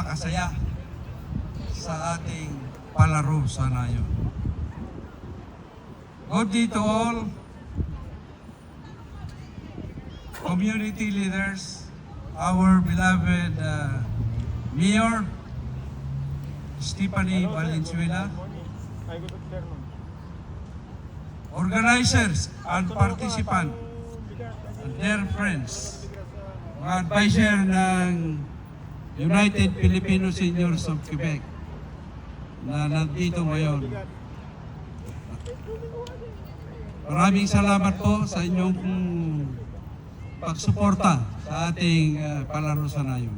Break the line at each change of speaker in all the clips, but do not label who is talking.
napakasaya sa ating palaro sa nayon. Good day to all community leaders, our beloved Mayor Stephanie Valenzuela, organizers and participants, and their friends, mga advisor ng United Filipino Seniors of Quebec na nandito ngayon. Maraming salamat po sa inyong pagsuporta sa ating palaro sa nayon.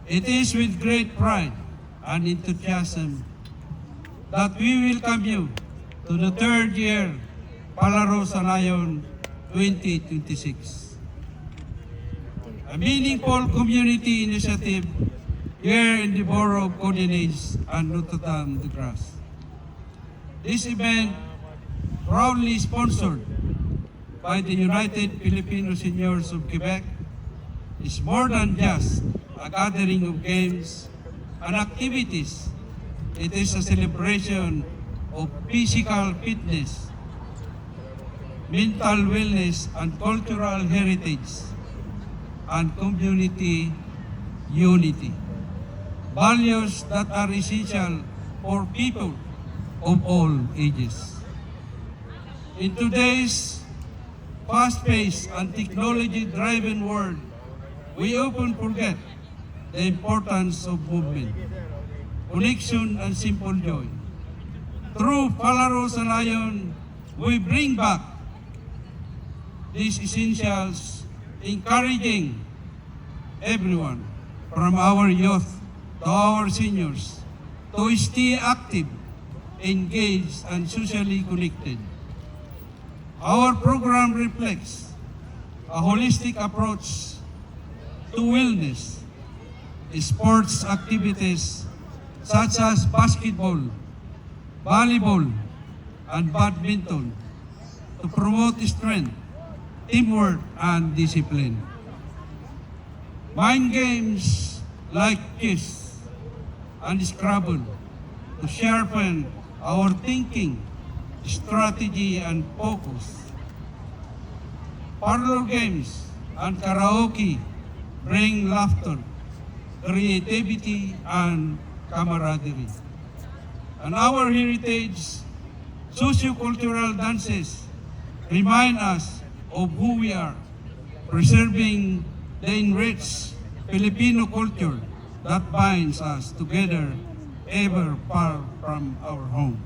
It is with great pride and enthusiasm that we welcome you to the third year Palaro sa Nayon 2026. A meaningful community initiative here in the borough of Codines and Notre-Dame-de-Grâce. This event, proudly sponsored by the United Filipino Seniors of Quebec, is more than just a gathering of games and activities. It is a celebration of physical fitness, mental wellness, and cultural heritage, and community unity. Values that are essential for people of all ages. In today's fast-paced and technology-driven world, we often forget the importance of movement, connection, and simple joy. Through Palaro sa Nayon, we bring back these essentials, encouraging everyone, from our youth to our seniors, to stay active, engaged, and socially connected. Our program reflects a holistic approach to wellness, sports activities such as basketball, volleyball, and badminton to promote strength, teamwork, and discipline. Mind games like chess and Scrabble to sharpen our thinking, strategy, and focus. Parlor games and karaoke bring laughter, creativity, and camaraderie. And our heritage, socio-cultural dances remind us of who we are, preserving the enriched Filipino culture that binds us together ever far from our home.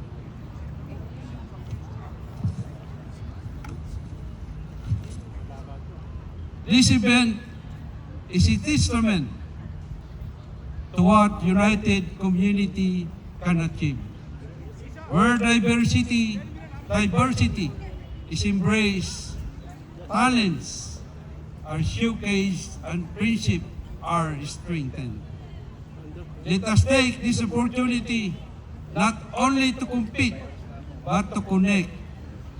This event is a testament to what united community can achieve, where diversity is embraced, talents are showcased, and friendship are strengthened. Let us take this opportunity not only to compete, but to connect,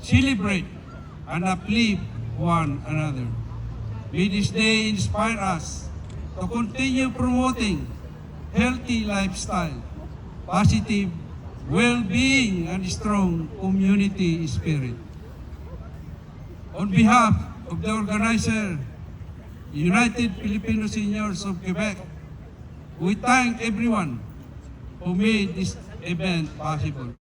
celebrate, and uplift one another. May this day inspire us to continue promoting healthy lifestyle, positive well-being, and strong community spirit. On behalf of the organizer, United Filipino Seniors of Quebec, we thank everyone who made this event possible.